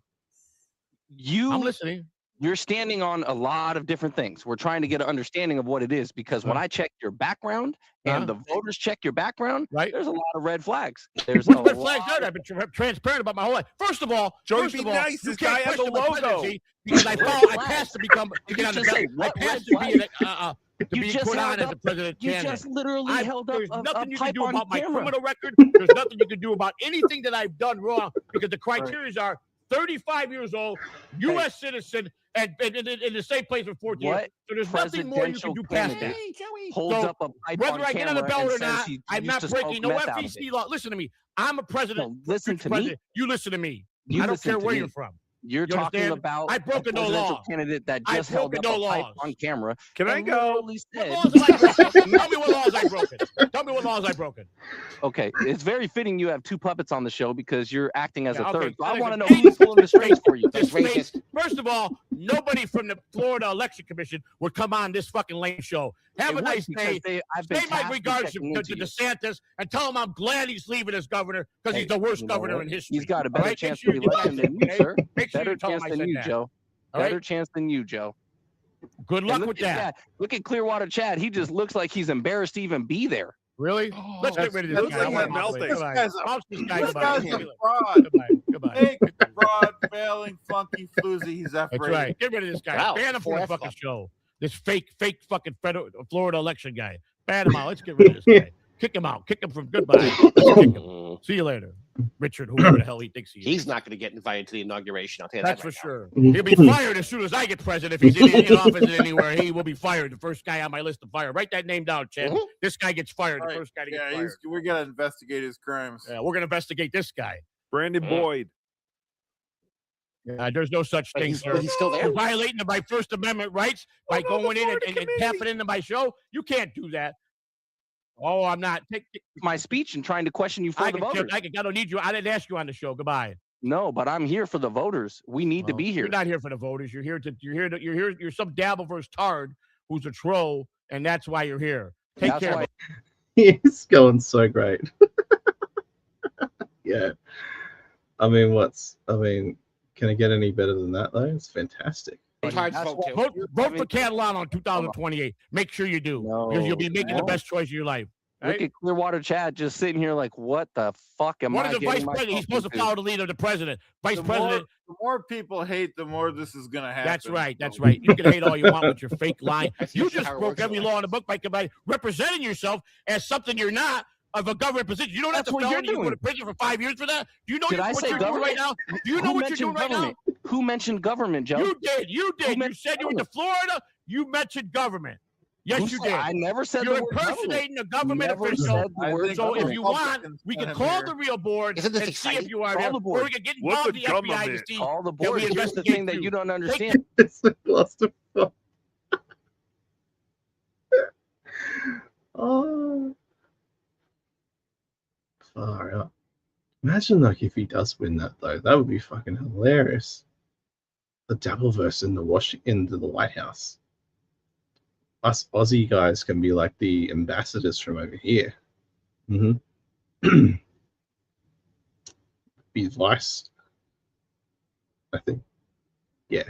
you listening. you're standing on a lot of different things. We're trying to get an understanding of what it is because when I check your background and the voters check your background, Right. there's a lot of red flags. There's What a red flags lot are there? I've been transparent about my whole life. First of all, Joey, first be of all, nice. you This can't guy has a question my logo. presidency because I passed to become to get on the just say ballot. I what passed red to be flag? to You be just put on held as a up- president You candidate. just literally held up There's a nothing you can pipe do on about my camera. criminal record. There's nothing you can do about anything that I've done wrong because the criteria are 35 years old, U.S. citizen, and in the same place for 14 years. What So there's nothing more you can do past that. candidate Joey. holds So, up a pipe Whether on I get on the camera ballot or and says not, he I'm used not to breaking smoke no meth out of FEC it. law. Listen to me. I'm a president. No, listen future to me. president. You listen to me. You I don't listen care to where me. you're from. You're You talking understand? about I've broken a no presidential laws. candidate that I've just held up broken a no pipe laws. on camera. Can I and go? literally What said, laws have I broken? Tell me what laws I've broken. Tell me what laws I've broken. okay, it's very fitting you have two puppets on the show because you're acting as Yeah, a okay. third. So I Listen, want to know hey, who's pulling the strings for you. That's Disgrace. racist. First of all, nobody from the Florida Election Commission would come on this fucking lame show. Have It a would nice because day. I've been Say my tasked with regards checking to into you. DeSantis and tell him I'm glad he's leaving as governor because he's the worst You know governor what? in history. He's got a All better right? chance Make sure of you get election that, than you, okay? sir. Make sure Better you tell him chance I than said you, that. Joe. All Better right? chance than you, Joe. Good And luck look with at that. Look at Clearwater Chad. He just looks like he's embarrassed to even be there. Really? Let's get rid of this Looks guy. like I he's want him melting. out. This Goodbye. guy's a- Bounce this guy. This Goodbye. guy's a Goodbye. fraud. Goodbye. Fake fraud, failing, flunky, floozy. He's that That's right. Get rid of this guy. Wow, Ban him from the 4F fucking club. show. This fake fucking Florida election guy. Ban him out. Let's get rid of this guy. Kick him out. Kick him from goodbye. Let's kick him. See you later. Richard, whoever the hell he thinks he is. He's not going to get invited to the inauguration. I'll tell you That's that for right sure. He'll be fired as soon as I get president. If he's in office anywhere, he will be fired. The first guy on my list to fire. Write that name down, Chad. Mhm. This guy gets fired. The Right. first guy to get Yeah, fired. we're gonna investigate his crimes. Yeah, we're gonna investigate this guy. Brandon Yeah. Boyd. There's no such But thing, he's, sir. but he's still there. You're violating my First Amendment rights by no, going in the and Florida tapping into my show. You can't do that. Oh, I'm not. My speech and trying to question you for the voters. I don't need you. I didn't ask you on the show. Goodbye. No, but I'm here for the voters. We need to Well, be here. You're not here for the voters. You're here. You're some Dabbleverse tard who's a troll, and that's why you're here. Take That's care. why- He's going so great. Yeah. I mean, can it get any better than that though? It's fantastic. It's hard to That's vote what- too. Vote for Catalan on 2028. Make sure you do, because you'll be making the No. best choice of your life. Look Right? at Clearwater Chad just sitting here like, what the fuck am What I is the getting vice president? He's myself supposed to into? follow the lead of the president. Vice The president. more people hate, the more this is gonna happen. That's right. That's right. You can hate all you want with your fake line. That's You usually just how it broke works in every life. law in the book by representing yourself as something you're not of a government position. You don't have That's to what you're felony. You go doing. to prison for 5 years for that. Do you know Did I what say you're doing right now? Do you know Who what you're doing mentioned right now? government? Who mentioned government, Joe? You did. You did. You mentioned said you went to Florida. You mentioned government. Yes, Who you said- did. I never said You're the word government. impersonating a government Never official. said the I word think So if government. you want, Republicans we can want him call here. the real board Isn't this and see if exciting? you are Call there. the Or board. we can get What's involved the with the FBI to government? see. Call the we board. Here's the investigate thing that you. you don't understand. It's a clusterfuck. Oh, far out. Imagine like if he does win that though, that would be fucking hilarious. The Dabbleverse into the White House. Us Aussie guys can be like the ambassadors from over here. Be vice, I think. Yeah.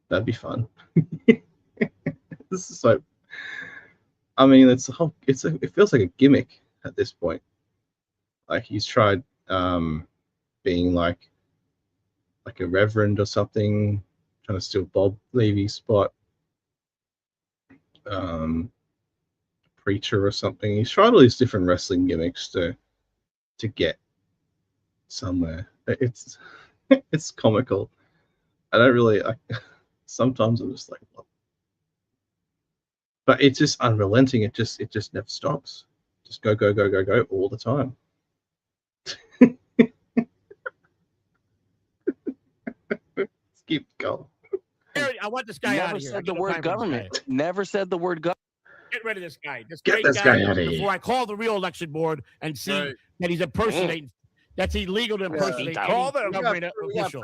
That'd be fun. This is so. I mean, it's a whole. It feels like a gimmick at this point. Like he's tried being like a reverend or something, trying to steal Bob Levy's spot. Preacher or something. He's tried all these different wrestling gimmicks to get somewhere. It's comical. I don't really. Sometimes I'm just like, what? But it's just unrelenting. It just never stops. Just go all the time. Let's keep going. I want this guy out of here. Never said the word government. Never said the word government. Get rid of this guy. Get this guy out of here. Before I call the real election board and see that he's impersonating. That's illegal to impersonate. Call them. Official.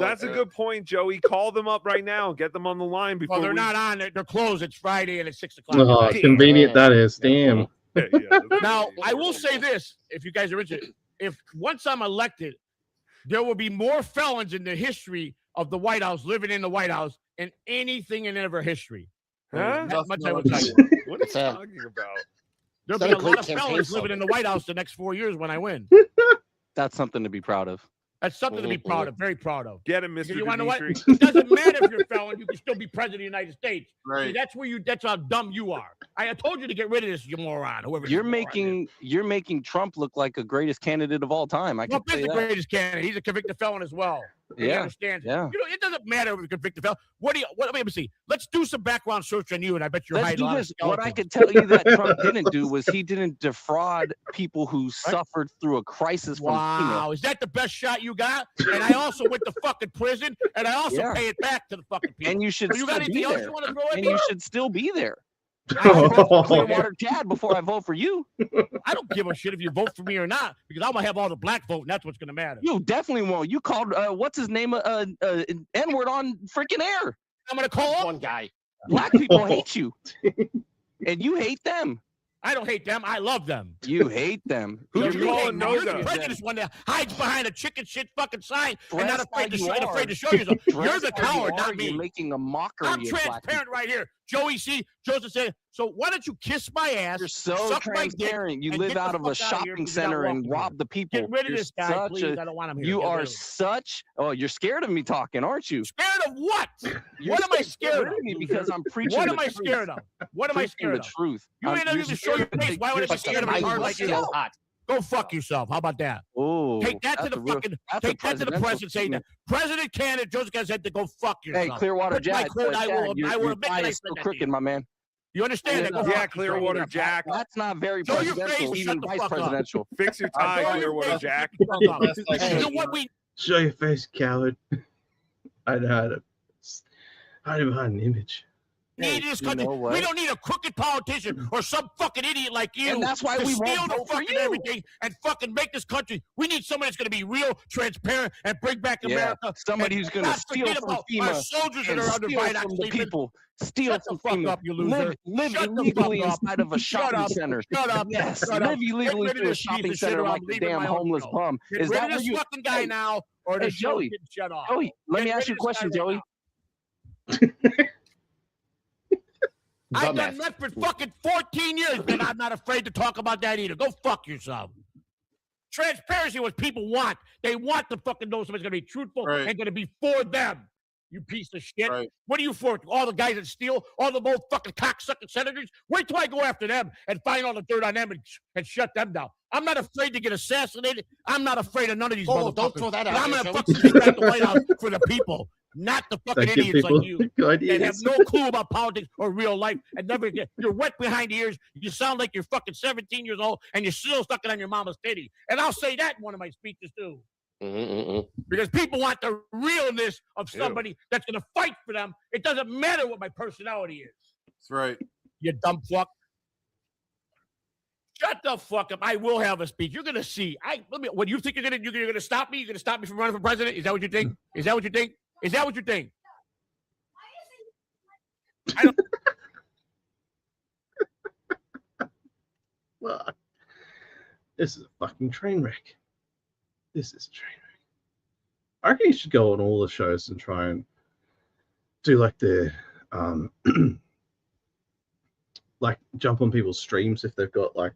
That's a good point, Joey. Call them up right now. Get them on the line before. Well, they're not on. They're closed. It's Friday and it's 6 o'clock. Oh, convenient that is. Damn. Now, I will say this: if you guys are interested, if once I'm elected, there will be more felons in the history of the White House living in the White House than anything in ever history. Huh? That much I will tell you. What are you talking about? There'll be a lot of felons living in the White House the next 4 years when I win. That's something to be proud of. That's something to be proud of. Very proud of. Get him, Mr. You want to know what? Dimitri. It doesn't matter if you're a felon. You can still be president of the United States. Right. See, that's how dumb you are. I told you to get rid of this, you moron. Whoever You're making Trump look like the greatest candidate of all time. I can Trump say is the that. greatest candidate. He's a convicted felon as well. He Yeah. understands. Yeah. You know, it doesn't matter if you're a convicted felon. Let me see. Let's do some background search on you, and I bet you're Let's hiding do a lot of this. What I skeletons. could tell you that Trump didn't do was he didn't defraud people who suffered through a crisis from Wow, is that the best shot you got? And I also went to fucking prison, and I also pay it back to the fucking people. And you should So you got still anything be else there. you want to throw at And me? you should still be there. Oh. Clearwater Chad before I vote for you. I don't give a shit if you vote for me or not, because I'm gonna have all the black vote, and that's what's gonna matter. You definitely won't. You called what's his name N-word on freaking air. I'm gonna call One guy. Black people hate you. And you hate them. I don't hate them. I love them. You hate them. Who's You calling hate them. You're the Noga? prejudice one that hides behind a chicken shit fucking sign and not Dress afraid to, how you afraid are. to show yourself. You're Dress the how you coward, are. not me. You're making a mockery I'm of black people. transparent right here. Joey C. Joseph said, so why don't you kiss my ass? You're so suck my dick, transparent. You and live get the out of a fuck outta here shopping because you're not center and welcome rob here. the people. Get rid of You're this guy, such please. I don't want him here. You Get rid are of him. such. Oh, you're scared of me talking, aren't you? Scared of what? You're What am I scared of? me because I'm preaching. What the am I truth. scared of? What am I Preaching scared the of? truth. You ain't you're even show your scared of face. Why would I be But scared of a I card was like you? so hot. Go fuck yourself. How about that? Oh, Take that to that's the a real- fucking. that's a Take that to the presidential president. Say that statement. President candidate Joseph Guy said to go fuck yourself. Hey, Clearwater Put my Jack. quote, I will your admit tie that I is said still that to crooked, you. my man. You understand that? Go Yeah, fuck yourself. Clearwater Jack. That's not very Show your presidential, face, even shut the vice fuck up. presidential. Fix your Show tie, your Clearwater face, Jack. shut the fuck up. Like, You know what we Show your face, coward. I know how to hide behind an image. need in this you country. know what? We don't need a crooked politician or some fucking idiot like you. And that's why to we won't steal the vote for fucking you. everything and fucking make this country. We need somebody that's going to be real, transparent, and bring back Yeah, America. somebody and who's going to not steal forget from about our FEMA soldiers that and are under steal Vidoc from the sleeping. people. Steal Shut from the fuck FEMA. up, you loser. Live Shut the illegally fuck up. inside of a Shut shopping up. center. Shut up. Yes, Shut up. live illegally Get rid of through a this piece shopping of shit center or I'm like the leaving damn my own homeless show. bum. Get Is rid that of where this you? fucking guy Hey, now, or the hey, show Joey, can shut off. Joey, let Get me rid ask you of a this question, guy right Joey. now. I've done Dumbass. that for fucking 14 years, and I'm not afraid to talk about that either. Go fuck yourself. Transparency is what people want. They want to fucking know somebody's going to be truthful Right. and going to be for them. You piece of shit. Right. What are you for? All the guys that steal, all the old fucking cocksucking senators? Wait till I go after them and find all the dirt on them and shut them down. I'm not afraid to get assassinated. I'm not afraid of none of these Oh, motherfuckers. don't throw that But out I'm there, going to Joey. fucking take back the White House for the people, not the fucking That give idiots people like you. good And have ideas. no clue about politics or real life and never get. You're wet behind the ears. You sound like you're fucking 17 years old and you're still sucking on your mama's titty. And I'll say that in one of my speeches too. Because people want the realness of somebody that's going to fight for them. It doesn't matter what my personality is. That's right. You dumb fuck. Shut the fuck up. I will have a speech. You're going to see. What you think you're going to stop me? You're going to stop me from running for president? Is that what you think? Is that what you think? Is that what you think? I don't. Well, this is a fucking train wreck. This is a train wreck. I reckon you should go on all the shows and try and do like the like jump on people's streams if they've got like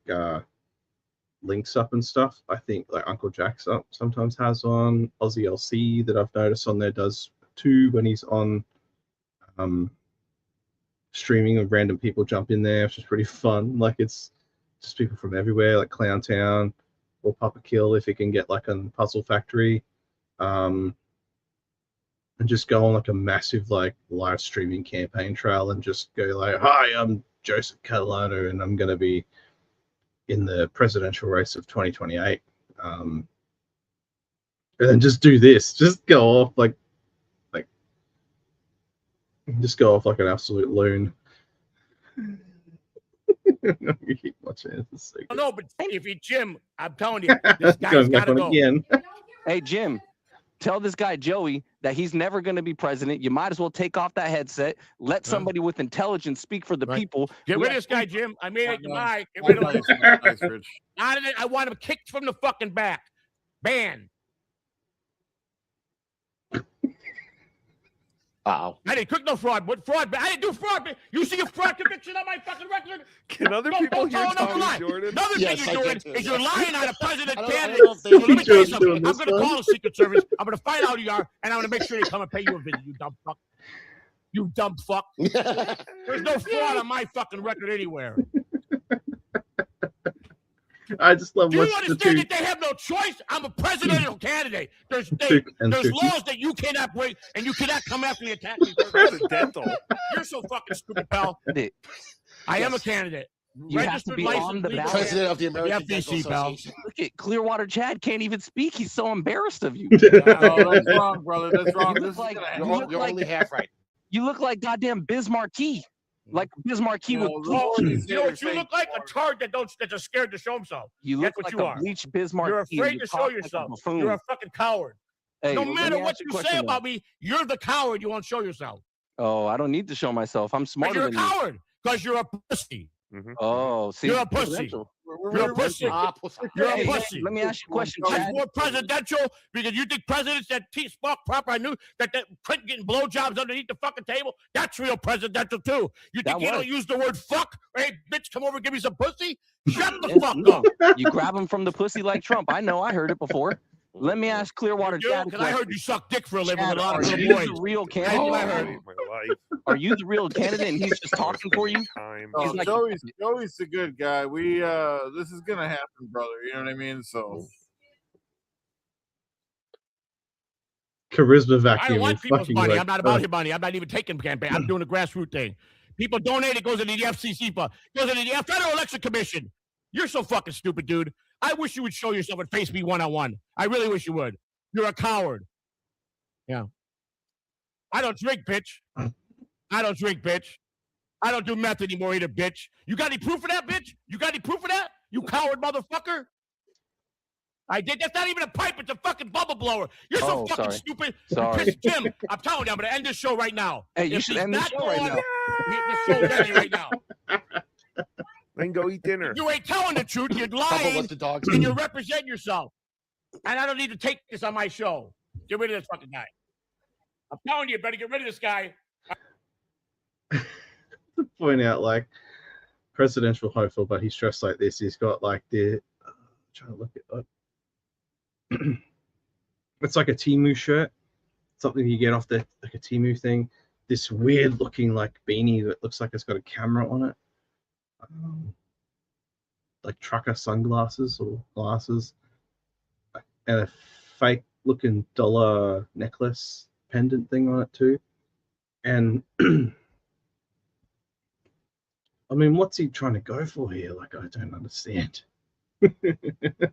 links up and stuff. I think like Uncle Jack's up sometimes has on. Aussie LC that I've noticed on there does too when he's on streaming, and random people jump in there, which is pretty fun. Like it's just people from everywhere, like Clown Town or Papa Kill if he can get like on Puzzle Factory. And just go on like a massive like live streaming campaign trail and just go like, hi, I'm Joseph Catalano and I'm going to be in the presidential race of 2028. And then just do this, just go off like just go off like an absolute loon. You keep watching it. So no, but if you, Jim, I'm telling you, this guy's got to go. Again. Hey, Jim, tell this guy, Joey, that he's never going to be president. You might as well take off that headset. Let somebody with intelligence speak for the people. Get rid of this guy, Jim. I made it goodbye. Get rid of him. I want him kicked from the fucking back. Ban. Wow. I didn't cook no fraud. What fraud? I didn't do fraud. You see a fraud conviction on my fucking record? Can other people hear Tommy Jordan? Another thing you're doing is you're lying on a president candidate. Let me tell you something. I'm going to call the Secret Service. I'm going to find out who you are, and I'm going to make sure they come and pay you a visit, you dumb fuck. You dumb fuck. There's no fraud on my fucking record anywhere. I just love. Do you understand that they have no choice? I'm a presidential candidate. There's laws that you cannot break, and you cannot come after me and attack me. Presidential. You're so fucking stupid, pal. I am a candidate. You have to be on the ballot. President of the American Dental Association. Look at Clearwater Chad can't even speak. He's so embarrassed of you. No, that's wrong, brother. That's wrong. You're only half right. You look like goddamn Biz Marquis. Like Biz Marquis with you know what you look like? A turd that's scared to show himself. You look That's what like you a are. bleached Biz Marquis. You're afraid to show yourself. You're a fucking coward. Hey, no matter what you say about me, you're the coward. You won't show yourself. Oh, I don't need to show myself. I'm smarter than you. You're a coward because you're a pussy. Mm-hmm. Oh, see, you're a pussy. You're a pussy. You're a pussy. Let me ask you a question, It's Chad. more presidential because you think presidents that spoke proper. I knew that Clinton getting blowjobs underneath the fucking table. That's real presidential too. You think you don't use the word fuck? Hey, bitch, come over and give me some pussy. Shut the fuck up. You grab him from the pussy like Trump. I know. I heard it before. Let me ask Clearwater Chad. Because I heard you suck dick for a living with a lot of little little boys. The real candidate? Are you the real candidate and he's just talking for you? Oh, like, Joey's a good guy. We this is gonna happen, brother. You know what I mean? So charisma vacuum. I don't want people's money. Like, I'm not about your money. I'm not even taking campaign. I'm doing a grassroots thing. People donate. It goes into the FCC, goes into the Federal Election Commission. You're so fucking stupid, dude. I wish you would show yourself and face me one-on-one. I really wish you would. You're a coward. Yeah. I don't drink, bitch. I don't drink, bitch. I don't do meth anymore either, bitch. You got any proof of that, bitch? You got any proof of that? You coward motherfucker. I did. That's not even a pipe. It's a fucking bubble blower. You're so fucking stupid. Sorry. Jim, I'm telling you, I'm going to end this show right now. Hey, you should end the show right now. The show's ending right now. Then go eat dinner. You ain't telling the truth. You're lying, and you're representing yourself. And I don't need to take this on my show. Get rid of this fucking guy. I'm telling you, you better get rid of this guy. To point out, like, presidential hopeful, but he's dressed like this. He's got, like, the... trying to look at that. It's like a Temu shirt. Something you get off the, like, a Temu thing. This weird-looking, like, beanie that looks like it's got a camera on it. Like trucker sunglasses or glasses, and a fake looking dollar necklace pendant thing on it too. And I mean, what's he trying to go for here? Like, I don't understand. To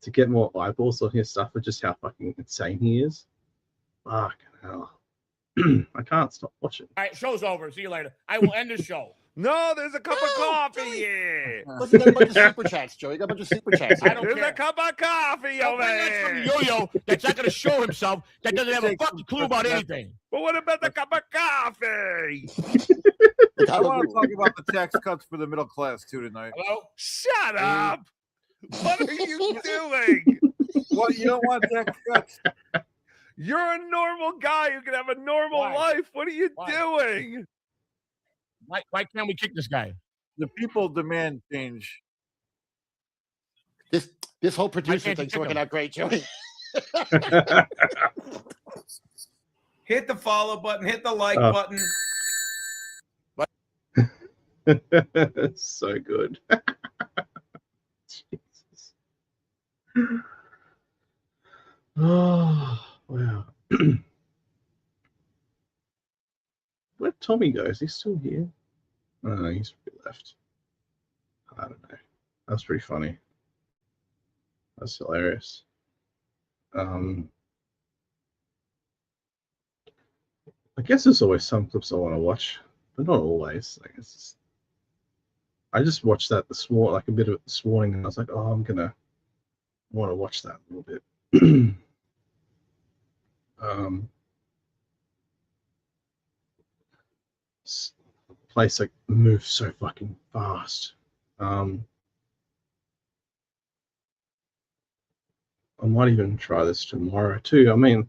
get more eyeballs on his stuff, or just how fucking insane he is. Fucking hell. I can't stop watching. All right, show's over. See you later. I will end the show. No, there's a cup of coffee here. Look, you got a bunch of super chats, Joey. You got a bunch of super chats. I don't There's care. a cup of coffee over there. Yo-yo that's not going to show himself, that doesn't have a fucking clue about anything. But what about the cup of coffee? I want to talk about the tax cuts for the middle class too tonight. Hello? Shut up. What are you doing? What, you don't want tax cuts? You're a normal guy who can have a normal life. What are you doing? Why can't we kick this guy? The people demand change. This whole producer thing's working out great, Joey. Hit the follow button. Hit the like button. So good. Jesus. Oh, wow. Where'd Tommy go? Is he still here? Oh, he's left. I don't know. That's pretty funny. That's hilarious. I guess there's always some clips I want to watch, but not always. Like I just watched that this morning, like a bit of it this morning, and I was like, oh, I'm gonna want to watch that a little bit. Place like moves so fucking fast. I might even try this tomorrow too. I mean,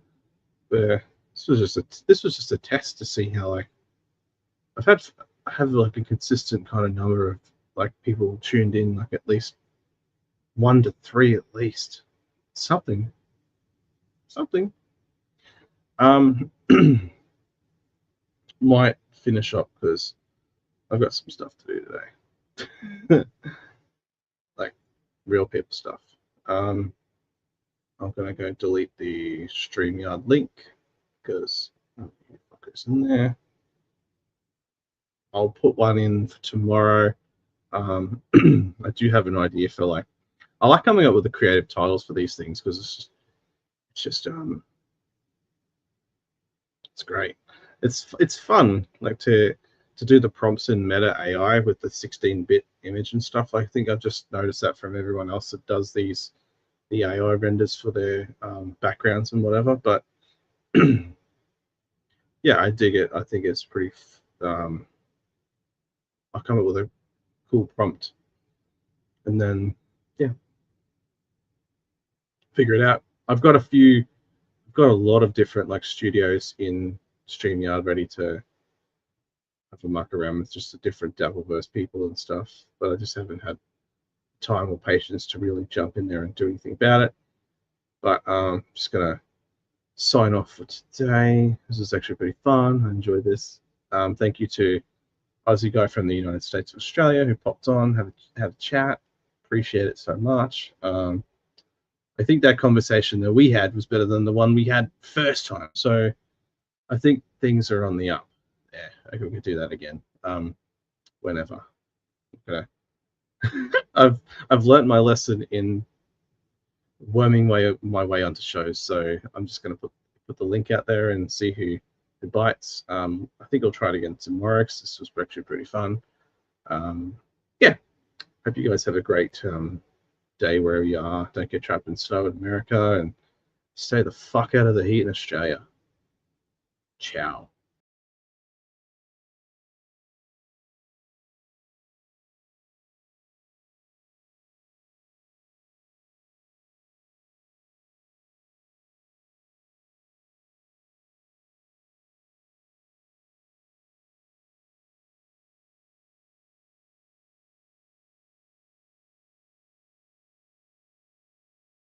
this was just a test to see how I have like a consistent kind of number of like people tuned in, like at least 1 to 3 at least. Something. Might finish up because I've got some stuff to do today. Like real people stuff. I'm gonna go delete the StreamYard link because fuckers in there. I'll put one in for tomorrow. I do have an idea for like I like coming up with the creative titles for these things because it's just it's great. It's fun like to do the prompts in Meta AI with the 16-bit image and stuff. I think I've just noticed that from everyone else that does the AI renders for their backgrounds and whatever. But yeah, I dig it. I think it's pretty. I'll come up with a cool prompt, and then yeah, figure it out. I've got a lot of different like studios in StreamYard ready to have a muck around with, just the different Dabbleverse people and stuff, but I just haven't had time or patience to really jump in there and do anything about it. But I'm just gonna sign off for today. This was actually pretty fun. I enjoyed this. Thank you to Aussie Guy from the United States of Australia who popped on, have a chat. Appreciate it so much. I think that conversation that we had was better than the one we had first time. So I think things are on the up. Yeah, I think we could do that again. Whenever. Okay. I've learned my lesson in worming my way onto shows, so I'm just gonna put the link out there and see who bites. I think I'll try it again tomorrow because this was actually pretty fun. Yeah, hope you guys have a great day wherever you are. Don't get trapped in snow in America and stay the fuck out of the heat in Australia. Ciao.